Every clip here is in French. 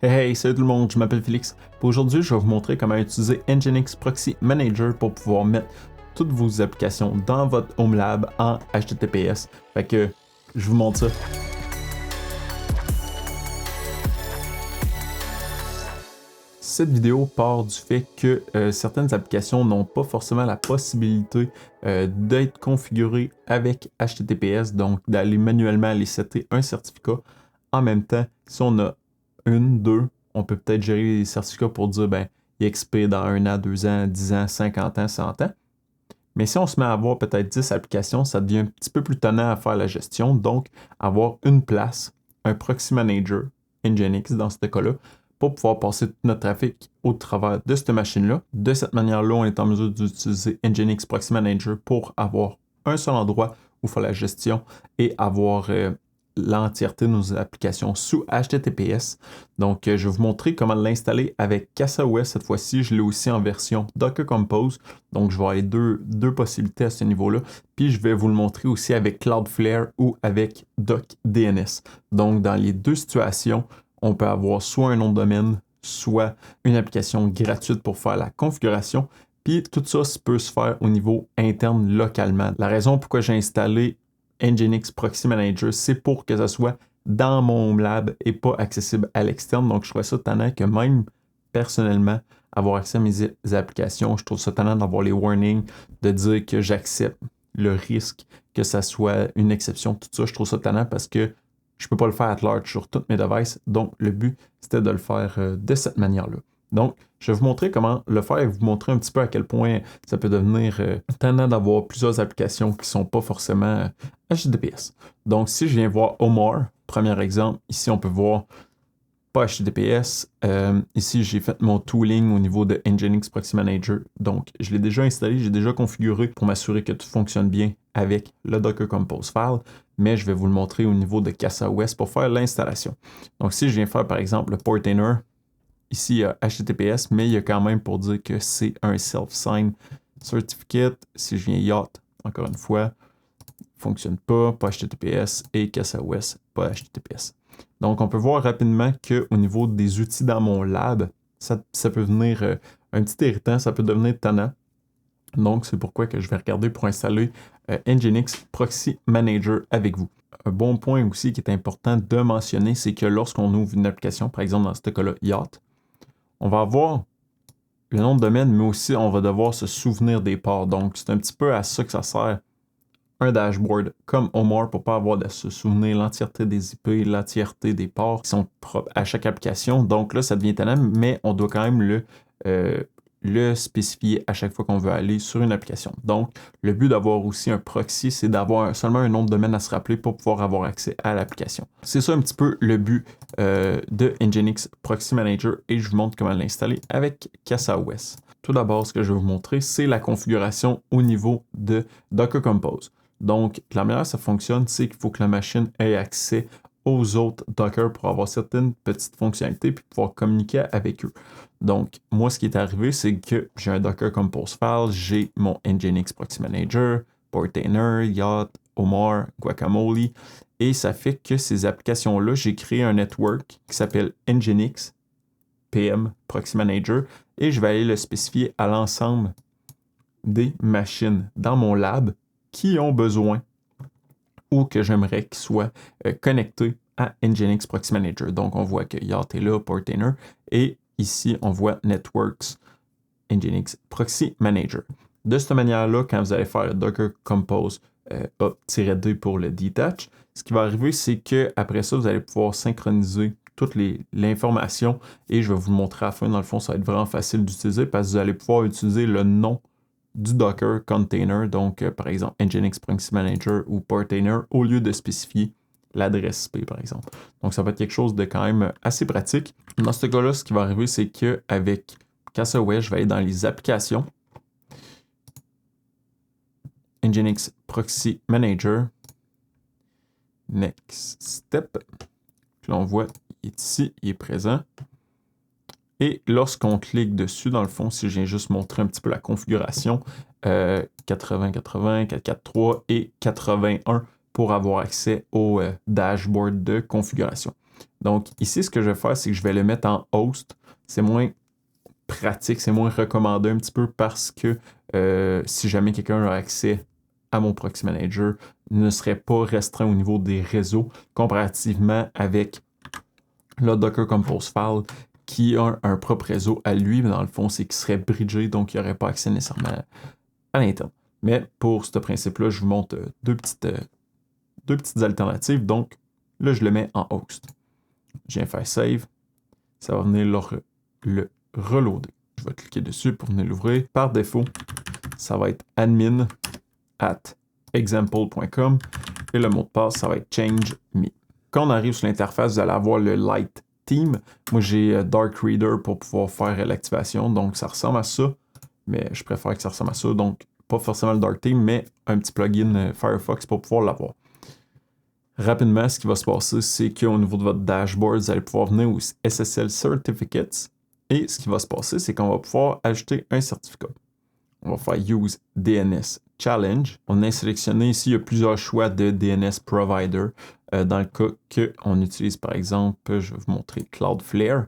Hey, salut tout le monde, je m'appelle Félix. Pour aujourd'hui, je vais vous montrer comment utiliser Nginx Proxy Manager pour pouvoir mettre toutes vos applications dans votre Home Lab en HTTPS. Fait que je vous montre ça. Cette vidéo part du fait que certaines applications n'ont pas forcément la possibilité d'être configurées avec HTTPS, donc d'aller manuellement aller setter un certificat. En même temps, si on a deux, on peut peut-être gérer les certificats pour dire, ben, il expire dans 1 an, 2 ans, 10 ans, 50 ans, 100 ans. Mais si on se met à avoir peut-être 10 applications, ça devient un petit peu plus tannant à faire la gestion. Donc, avoir une place, un proxy manager, Nginx dans ce cas-là, pour pouvoir passer tout notre trafic au travers de cette machine-là. De cette manière-là, on est en mesure d'utiliser Nginx Proxy Manager pour avoir un seul endroit où faire la gestion et avoir l'entièreté de nos applications sous HTTPS. Donc, je vais vous montrer comment l'installer avec CasaOS cette fois-ci. Je l'ai aussi en version Docker Compose. Donc, je vais avoir les deux possibilités à ce niveau-là. Puis, je vais vous le montrer aussi avec Cloudflare ou avec DocDNS. Donc, dans les deux situations, on peut avoir soit un nom de domaine, soit une application gratuite pour faire la configuration. Puis, tout ça peut se faire au niveau interne localement. La raison pourquoi j'ai installé Nginx Proxy Manager, c'est pour que ça soit dans mon Home Lab et pas accessible à l'externe. Donc, je trouve ça tannant que même personnellement, avoir accès à mes applications, je trouve ça tannant d'avoir les warnings, de dire que j'accepte le risque que ça soit une exception. Tout ça, je trouve ça tannant parce que je ne peux pas le faire at large sur toutes mes devices. Donc, le but, c'était de le faire de cette manière-là. Donc, je vais vous montrer comment le faire et vous montrer un petit peu à quel point ça peut devenir tannant d'avoir plusieurs applications qui ne sont pas forcément HTTPS. Donc, si je viens voir Omar, premier exemple, ici on peut voir pas HTTPS. Ici, j'ai fait mon tooling au niveau de Nginx Proxy Manager. Donc, je l'ai déjà installé, j'ai déjà configuré pour m'assurer que tout fonctionne bien avec le Docker Compose file, mais je vais vous le montrer au niveau de CasaOS pour faire l'installation. Donc, si je viens faire, par exemple, le Portainer, ici, il y a HTTPS, mais il y a quand même pour dire que c'est un self-sign certificate. Si je viens Yacht, encore une fois, fonctionne pas HTTPS et CasaOS, pas HTTPS. Donc, on peut voir rapidement qu'au niveau des outils dans mon lab, ça peut venir un petit irritant, ça peut devenir tannant. Donc, c'est pourquoi que je vais regarder pour installer Nginx Proxy Manager avec vous. Un bon point aussi qui est important de mentionner, c'est que lorsqu'on ouvre une application, par exemple dans ce cas-là, Yacht, on va avoir le nom de domaine, mais aussi on va devoir se souvenir des ports. Donc, c'est un petit peu à ça que ça sert un dashboard comme Omar pour ne pas avoir de se souvenir l'entièreté des IP, l'entièreté des ports qui sont propres à chaque application. Donc là, ça devient tannant, mais on doit quand même le spécifier à chaque fois qu'on veut aller sur une application. Donc, le but d'avoir aussi un proxy, c'est d'avoir seulement un nom de domaine à se rappeler pour pouvoir avoir accès à l'application. C'est ça un petit peu le but de Nginx Proxy Manager et je vous montre comment l'installer avec CasaOS. Tout d'abord, ce que je vais vous montrer, c'est la configuration au niveau de Docker Compose. Donc, la manière ça fonctionne, c'est qu'il faut que la machine ait accès aux autres Docker pour avoir certaines petites fonctionnalités puis pouvoir communiquer avec eux. Donc, moi, ce qui est arrivé, c'est que j'ai un Docker Compose file, j'ai mon Nginx Proxy Manager, Portainer, Yacht, Omar, Guacamole, et ça fait que ces applications-là, j'ai créé un network qui s'appelle Nginx PM Proxy Manager, et je vais aller le spécifier à l'ensemble des machines dans mon lab qui ont besoin ou que j'aimerais qu'ils soient connectés à Nginx Proxy Manager. Donc, on voit que Yacht est là, Portainer, et ici, on voit Networks Nginx Proxy Manager. De cette manière-là, quand vous allez faire le Docker Compose up-D pour le detach, ce qui va arriver, c'est qu'après ça, vous allez pouvoir synchroniser toute l'information et je vais vous le montrer à la fin. Dans le fond, ça va être vraiment facile d'utiliser parce que vous allez pouvoir utiliser le nom du Docker container, donc par exemple Nginx Proxy Manager ou Portainer, au lieu de spécifier l'adresse IP, par exemple. Donc, ça va être quelque chose de quand même assez pratique. Dans ce cas-là, ce qui va arriver, c'est qu'avec CasaOS, je vais aller dans les applications, Nginx Proxy Manager, Next Step. Puis là, on voit, il est ici, il est présent. Et lorsqu'on clique dessus, dans le fond, si je viens juste montrer un petit peu la configuration, 80, 80, 443 et 81 pour avoir accès au dashboard de configuration. Donc ici, ce que je vais faire, c'est que je vais le mettre en host. C'est moins pratique, c'est moins recommandé un petit peu parce que si jamais quelqu'un a accès à mon proxy manager, il ne serait pas restreint au niveau des réseaux comparativement avec le Docker Compose File qui a un propre réseau à lui, mais dans le fond, c'est qu'il serait bridgé, donc il n'y aurait pas accès nécessairement à l'interne. Mais pour ce principe-là, je vous montre deux petites alternatives. Donc là, je le mets en host. Je viens faire save. Ça va venir le reloader. Je vais cliquer dessus pour venir l'ouvrir. Par défaut, ça va être admin@example.com et le mot de passe, ça va être change me. Quand on arrive sur l'interface, vous allez avoir le Light Theme. Moi, j'ai Dark Reader pour pouvoir faire l'activation, donc ça ressemble à ça, mais je préfère que ça ressemble à ça. Donc, pas forcément le Dark Theme, mais un petit plugin Firefox pour pouvoir l'avoir. Rapidement, ce qui va se passer, c'est qu'au niveau de votre dashboard, vous allez pouvoir venir aux SSL Certificates. Et ce qui va se passer, c'est qu'on va pouvoir ajouter un certificat. On va faire Use DNS Challenge. On a sélectionné ici, il y a plusieurs choix de DNS Provider. Dans le cas qu'on utilise, par exemple, je vais vous montrer Cloudflare.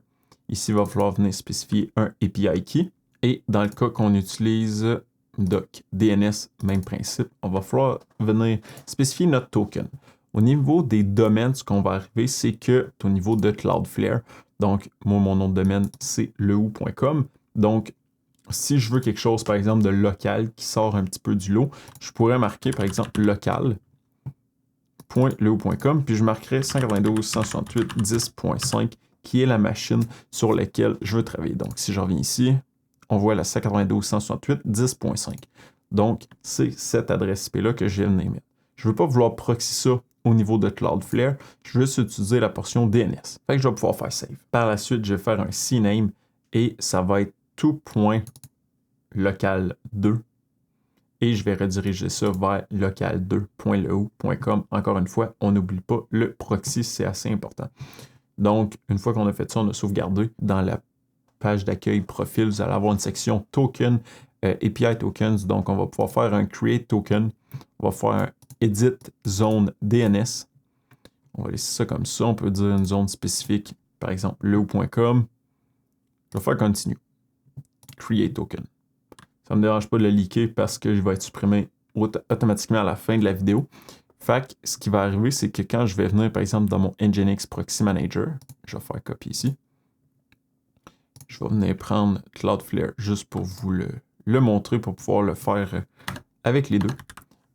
Ici, il va falloir venir spécifier un API key. Et dans le cas qu'on utilise Doc DNS, même principe, on va falloir venir spécifier notre token. Au niveau des domaines, ce qu'on va arriver, c'est que au niveau de Cloudflare, donc moi, mon nom de domaine, c'est lehou.com. Donc, si je veux quelque chose, par exemple, de local qui sort un petit peu du lot, je pourrais marquer, par exemple, local.lehou.com, puis je marquerai 192.168.10.5, qui est la machine sur laquelle je veux travailler. Donc, si je reviens ici, on voit la 192.168.10.5. Donc, c'est cette adresse IP-là que je viens de mettre. Je ne veux pas vouloir proxy ça au niveau de Cloudflare, je veux juste utiliser la portion DNS. Fait que je vais pouvoir faire save. Par la suite, je vais faire un CNAME et ça va être tout.local2 et je vais rediriger ça vers local2.lehou.com. Encore une fois, on n'oublie pas le proxy, c'est assez important. Donc, une fois qu'on a fait ça, on a sauvegardé. Dans la page d'accueil profil, vous allez avoir une section token, API tokens. Donc, on va pouvoir faire un create token. On va faire un edit zone DNS. On va laisser ça comme ça. On peut dire une zone spécifique, par exemple, lehou.com. Je vais faire continue. Create token. Ça ne me dérange pas de le leaker parce que je vais être supprimé automatiquement à la fin de la vidéo. Fait que ce qui va arriver, c'est que quand je vais venir, par exemple, dans mon Nginx Proxy Manager, je vais faire copier ici. Je vais venir prendre Cloudflare juste pour vous le montrer, pour pouvoir le faire avec les deux.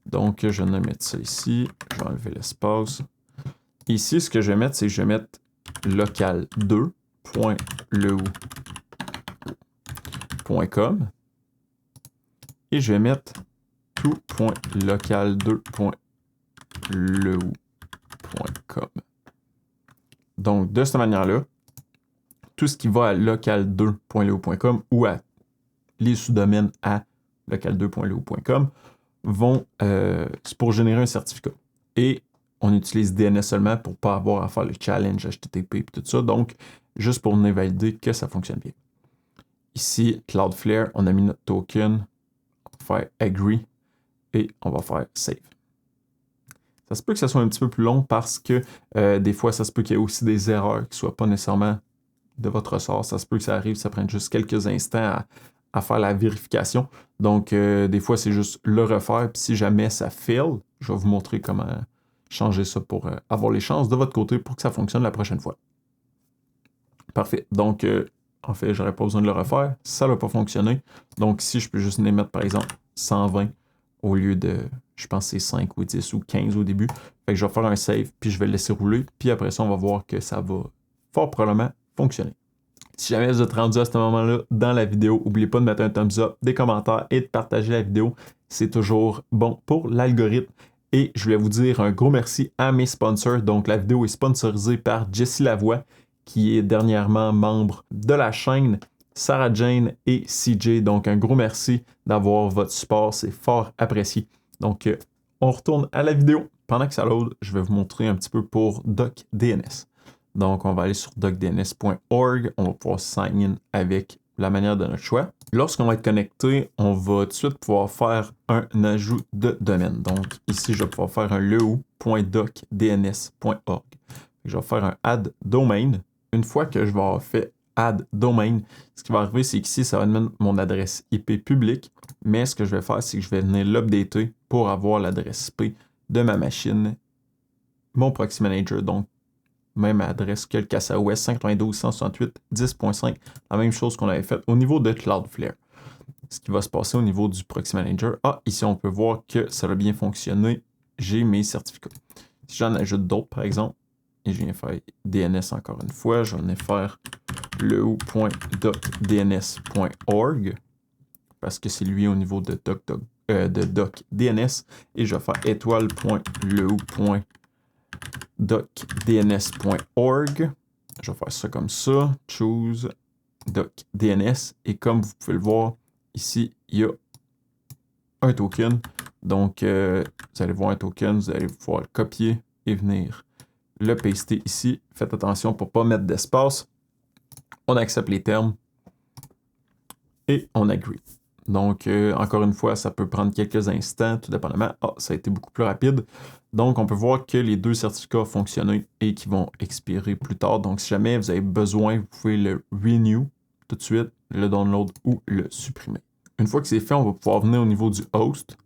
Donc, je vais mettre ça ici. Je vais enlever l'espace. Ici, ce que je vais mettre, c'est que je vais mettre local2.lehou.com et je vais mettre tout.local2.lehou.com. Donc, de cette manière-là, tout ce qui va à local2.lehou.com ou à les sous-domaines à local2.lehou.com vont pour générer un certificat. Et on utilise DNS seulement pour ne pas avoir à faire le challenge HTTP et tout ça. Donc, juste pour nous valider que ça fonctionne bien. Ici, Cloudflare, on a mis notre token. On va faire agree et on va faire save. Ça se peut que ça soit un petit peu plus long parce que des fois, ça se peut qu'il y ait aussi des erreurs qui ne soient pas nécessairement de votre ressort. Ça se peut que ça arrive, ça prenne juste quelques instants à faire la vérification. Donc, des fois, c'est juste le refaire. Puis si jamais ça fail, je vais vous montrer comment changer ça pour avoir les chances de votre côté pour que ça fonctionne la prochaine fois. Parfait. Donc, en fait, j'aurais pas besoin de le refaire. Ça n'a pas fonctionné. Donc, ici, je peux juste les mettre, par exemple, 120 au lieu de, je pense, c'est 5 ou 10 ou 15 au début. Fait que je vais faire un save, puis je vais le laisser rouler. Puis après ça, on va voir que ça va fort probablement fonctionner. Si jamais vous êtes rendu à ce moment-là dans la vidéo, n'oubliez pas de mettre un thumbs up, des commentaires et de partager la vidéo. C'est toujours bon pour l'algorithme. Et je voulais vous dire un gros merci à mes sponsors. Donc, la vidéo est sponsorisée par Jessie Lavoie, qui est dernièrement membre de la chaîne, Sarah Jane et CJ. Donc, un gros merci d'avoir votre support. C'est fort apprécié. Donc, on retourne à la vidéo. Pendant que ça load, je vais vous montrer un petit peu pour DocDNS. Donc, on va aller sur docdns.org. On va pouvoir sign in avec la manière de notre choix. Lorsqu'on va être connecté, on va tout de suite pouvoir faire un ajout de domaine. Donc, ici, je vais pouvoir faire un lehou.docdns.org. Je vais faire un add domain. Une fois que je vais avoir fait add domain, ce qui va arriver, c'est qu'ici, ça va me mettre mon adresse IP publique. Mais ce que je vais faire, c'est que je vais venir l'updater pour avoir l'adresse IP de ma machine, mon proxy manager. Donc, même adresse que le CasaOS 592.168.10.5, la même chose qu'on avait fait au niveau de Cloudflare. Ce qui va se passer au niveau du proxy manager. Ah, ici, on peut voir que ça a bien fonctionné. J'ai mes certificats. Si j'en ajoute d'autres, par exemple, et je viens faire DNS encore une fois, je vais faire leu.docdns.org parce que c'est lui au niveau de docDNS et je vais faire étoile.leu.docdns.org. Je vais faire ça comme ça, choose docDNS et comme vous pouvez le voir, ici, il y a un token. Donc, vous allez voir un token, vous allez pouvoir le copier et venir le paster ici. Faites attention pour ne pas mettre d'espace. On accepte les termes et on agree. Donc, encore une fois, ça peut prendre quelques instants, tout dépendamment. Ah, ça a été beaucoup plus rapide. Donc, on peut voir que les deux certificats ont fonctionné et qui vont expirer plus tard. Donc, si jamais vous avez besoin, vous pouvez le renew tout de suite, le download ou le supprimer. Une fois que c'est fait, on va pouvoir venir au niveau du host.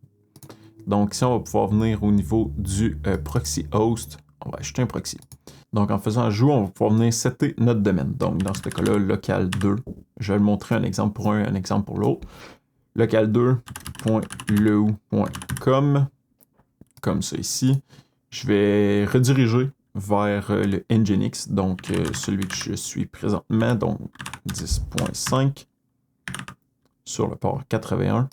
Donc, ici, on va pouvoir venir au niveau du proxy host. On va ajouter un proxy. Donc, en faisant un jour, on va pouvoir venir setter notre domaine. Donc, dans ce cas-là, local2. Je vais le montrer un exemple pour un exemple pour l'autre. Local2.leu.com. Comme ça ici. Je vais rediriger vers le Nginx, donc celui que je suis présentement, donc 10.5 sur le port 81.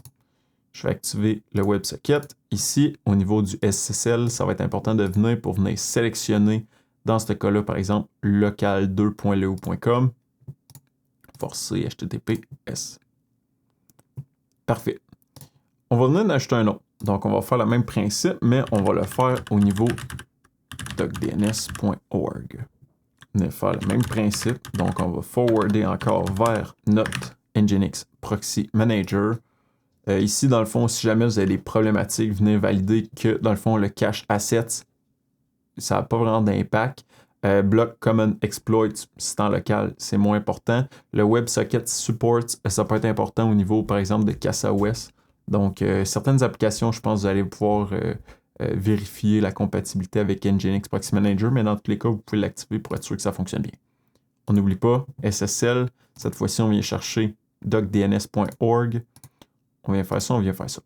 Je vais activer le WebSocket. Ici, au niveau du SSL, ça va être important de venir pour venir sélectionner, dans ce cas-là, par exemple, local2.leu.com. Forcer HTTPS. Parfait. On va venir en ajouter un autre. Donc, on va faire le même principe, mais on va le faire au niveau docdns.org. On va faire le même principe. Donc, on va forwarder encore vers notre Nginx Proxy Manager. Ici, dans le fond, si jamais vous avez des problématiques, venez valider que, dans le fond, le cache assets, ça n'a pas vraiment d'impact. Block Common Exploits, c'est en local, c'est moins important. Le WebSocket Support, ça peut être important au niveau, par exemple, de CasaOS. Donc, certaines applications, je pense que vous allez pouvoir vérifier la compatibilité avec Nginx Proxy Manager, mais dans tous les cas, vous pouvez l'activer pour être sûr que ça fonctionne bien. On n'oublie pas, SSL, cette fois-ci, on vient chercher docdns.org. On vient faire ça, on vient faire ça.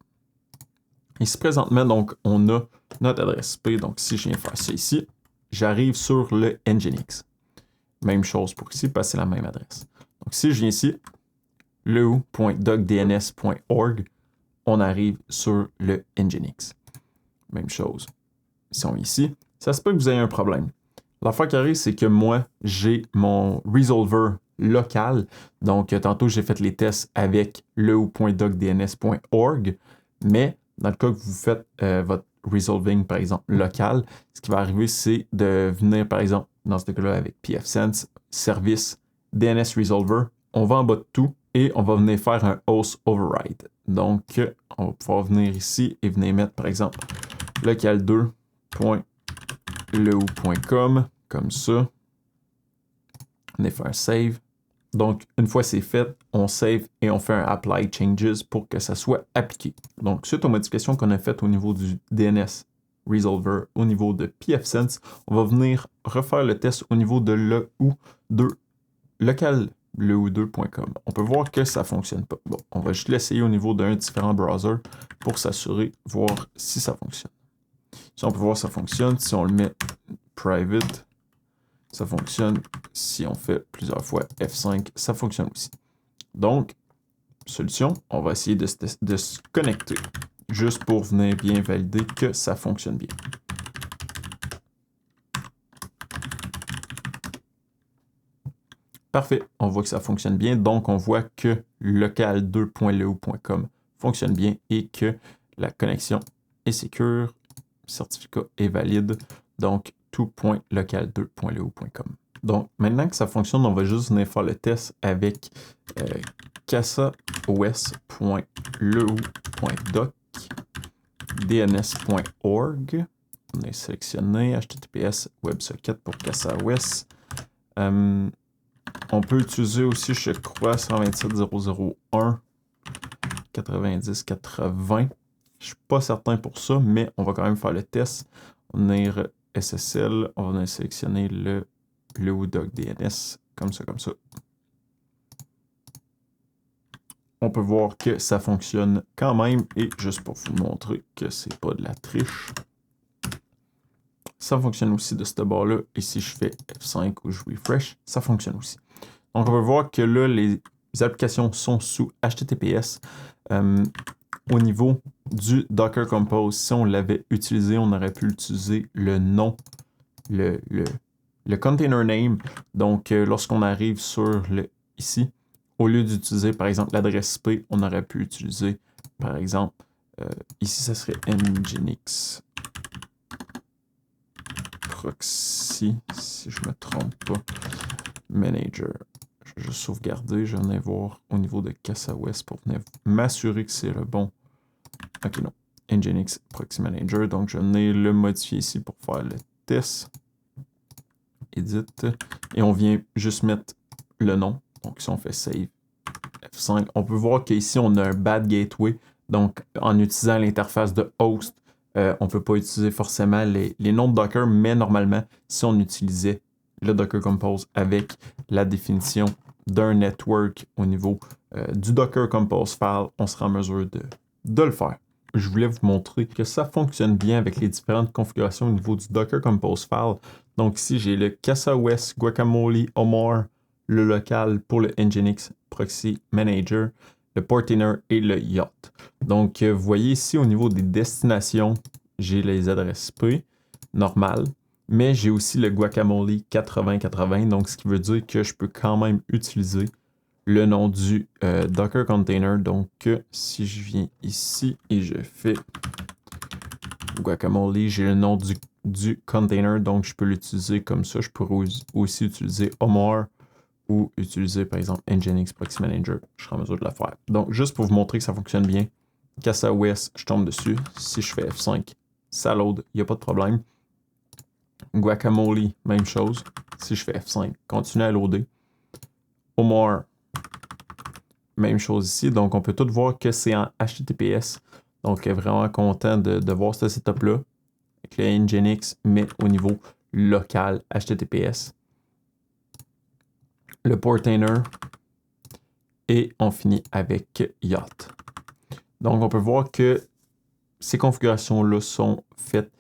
Ici, présentement, donc, on a notre adresse IP. Donc, si je viens faire ça ici, j'arrive sur le Nginx. Même chose pour ici, parce que c'est la même adresse. Donc, si je viens ici, leu.docdns.org, on arrive sur le Nginx. Même chose. Si on vient ici, ça se peut que vous ayez un problème. L'affaire qui arrive, c'est que moi, j'ai mon resolver local. Donc, tantôt, j'ai fait les tests avec leu.docdns.org, mais dans le cas que vous faites votre resolving, par exemple, local, ce qui va arriver, c'est de venir, par exemple, dans ce cas-là, avec pfSense, service, DNS Resolver. On va en bas de tout et on va venir faire un host override. Donc, on va pouvoir venir ici et venir mettre, par exemple, local2.leu.com, comme ça. On va faire save. Donc, une fois c'est fait, on save et on fait un apply changes pour que ça soit appliqué. Donc, suite aux modifications qu'on a faites au niveau du DNS Resolver, au niveau de pfSense, on va venir refaire le test au niveau de leu2, local2.com. On peut voir que ça ne fonctionne pas. Bon, on va juste l'essayer au niveau d'un différent browser pour s'assurer, voir si ça fonctionne. Si on peut voir ça fonctionne, si on le met private, ça fonctionne. Si on fait plusieurs fois F5, ça fonctionne aussi. Donc, solution, on va essayer de se connecter juste pour venir bien valider que ça fonctionne bien. Parfait, on voit que ça fonctionne bien. Donc, on voit que local2.leu.com fonctionne bien et que la connexion est sécure, le certificat est valide. Donc, tout.local2.leu.com. Donc, maintenant que ça fonctionne, on va juste venir faire le test avec casaos.leu.doc, dns.org. On a sélectionné HTTPS WebSocket pour CasaOS. On peut utiliser aussi, je crois, 127.0.0.1 90.80. Je suis pas certain pour ça, mais on va quand même faire le test. On va venir SSL, on va venir sélectionner le wdog DNS, comme ça. On peut voir que ça fonctionne quand même, et juste pour vous montrer que c'est pas de la triche, ça fonctionne aussi de ce bord-là, et si je fais F5 ou je refresh, ça fonctionne aussi. Donc on va voir que là, les applications sont sous HTTPS. Au niveau du Docker Compose, si on l'avait utilisé, on aurait pu utiliser le nom, le container name. Donc, lorsqu'on arrive sur ici, au lieu d'utiliser, par exemple, l'adresse IP, on aurait pu utiliser, par exemple, ici, ça serait Nginx Proxy, si je ne me trompe pas, Manager. Je vais juste sauvegarder, je vais venir voir au niveau de CasaOS pour venir m'assurer que c'est le bon. Ok, non. Nginx Proxy Manager. Donc, je vais venir le modifier ici pour faire le test. Edit. Et on vient juste mettre le nom. Donc, si on fait Save F5, on peut voir qu'ici, on a un bad gateway. Donc, en utilisant l'interface de host, on ne peut pas utiliser forcément les noms de Docker, mais normalement, si on utilisait le Docker Compose avec la définition d'un network au niveau du Docker Compose file, on sera en mesure de le faire. Je voulais vous montrer que ça fonctionne bien avec les différentes configurations au niveau du Docker Compose file. Donc ici, j'ai le CasaOS, Guacamole, Omar, le local pour le Nginx Proxy Manager, le Portainer et le Yacht. Donc, vous voyez ici, au niveau des destinations, j'ai les adresses IP normales, mais j'ai aussi le Guacamole 8080, donc ce qui veut dire que je peux quand même utiliser le nom du Docker Container. Donc, si je viens ici et je fais Guacamole, j'ai le nom du container, donc je peux l'utiliser comme ça. Je pourrais aussi utiliser Omar ou utiliser, par exemple, Nginx Proxy Manager. Je serai en mesure de la faire. Donc, juste pour vous montrer que ça fonctionne bien, CasaOS, je tombe dessus. Si je fais F5, ça load, il n'y a pas de problème. Guacamole, même chose. Si je fais F5, continue à loader. Omar, même chose ici. Donc, on peut tout voir que c'est en HTTPS. Donc, vraiment content de voir ce setup-là avec le Nginx, mais au niveau local HTTPS. Le Portainer. Et on finit avec Yacht. Donc, on peut voir que ces configurations-là sont faites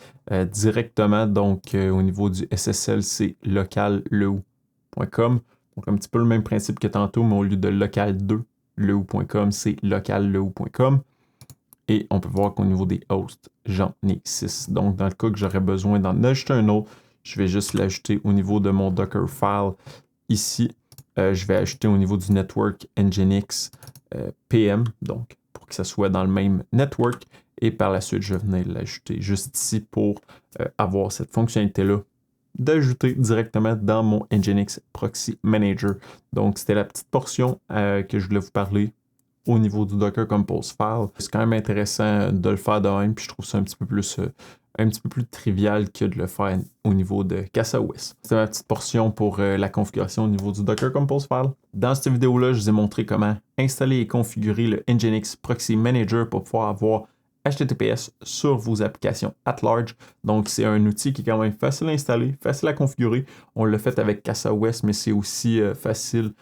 directement. Donc, au niveau du SSL, c'est localleu.com. Donc, un petit peu le même principe que tantôt, mais au lieu de local2leu.com, c'est localleu.com. Et on peut voir qu'au niveau des hosts, j'en ai 6. Donc, dans le cas que j'aurais besoin d'en ajouter un autre, je vais juste l'ajouter au niveau de mon Docker file. Ici, je vais ajouter au niveau du network Nginx PM, donc pour que ça soit dans le même network. Et par la suite, je vais venir l'ajouter juste ici pour avoir cette fonctionnalité-là d'ajouter directement dans mon Nginx Proxy Manager. Donc, c'était la petite portion que je voulais vous parler au niveau du Docker Compose file. C'est quand même intéressant de le faire de même, puis je trouve ça un petit peu plus trivial que de le faire au niveau de CasaOS. C'est ma petite portion pour la configuration au niveau du Docker Compose file. Dans cette vidéo-là, je vous ai montré comment installer et configurer le Nginx Proxy Manager pour pouvoir avoir HTTPS sur vos applications at large. Donc, c'est un outil qui est quand même facile à installer, facile à configurer. On l'a fait avec CasaOS, mais c'est aussi facile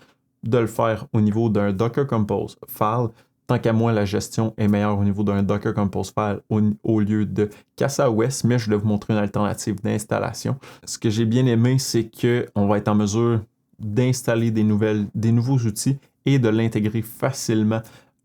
de le faire au niveau d'un Docker Compose file. Tant qu'à moi, la gestion est meilleure au niveau d'un Docker Compose file au lieu de CasaOS, mais je vais vous montrer une alternative d'installation. Ce que j'ai bien aimé, c'est qu'on va être en mesure d'installer des nouveaux outils et de l'intégrer facilement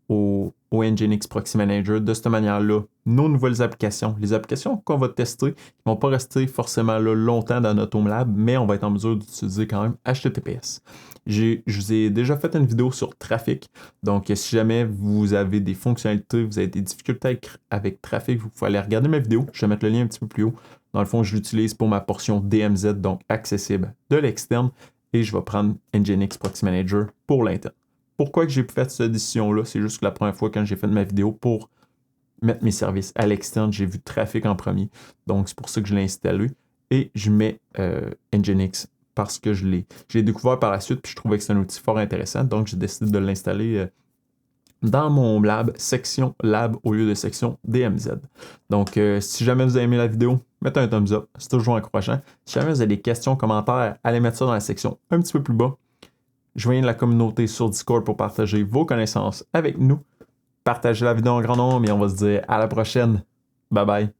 au Nginx Proxy Manager. De cette manière-là, nos nouvelles applications, les applications qu'on va tester, ne vont pas rester forcément là longtemps dans notre Home Lab, mais on va être en mesure d'utiliser quand même HTTPS. Je vous ai déjà fait une vidéo sur Traefik. Donc, si jamais vous avez des fonctionnalités, vous avez des difficultés avec Traefik, vous pouvez aller regarder ma vidéo. Je vais mettre le lien un petit peu plus haut. Dans le fond, je l'utilise pour ma portion DMZ, donc accessible de l'externe. Et je vais prendre Nginx Proxy Manager pour l'interne. Pourquoi que j'ai fait cette décision-là? C'est juste que la première fois quand j'ai fait ma vidéo pour mettre mes services à l'externe. J'ai vu Trafic en premier. Donc, c'est pour ça que je l'ai installé. Et je mets Nginx parce que j'ai découvert par la suite puis je trouvais que c'est un outil fort intéressant. Donc, j'ai décidé de l'installer dans mon lab, section lab au lieu de section DMZ. Donc, si jamais vous avez aimé la vidéo, mettez un thumbs up. C'est toujours encourageant. Si jamais vous avez des questions, commentaires, allez mettre ça dans la section un petit peu plus bas. Joignez la communauté sur Discord pour partager vos connaissances avec nous. Partagez la vidéo en grand nombre et on va se dire à la prochaine. Bye bye.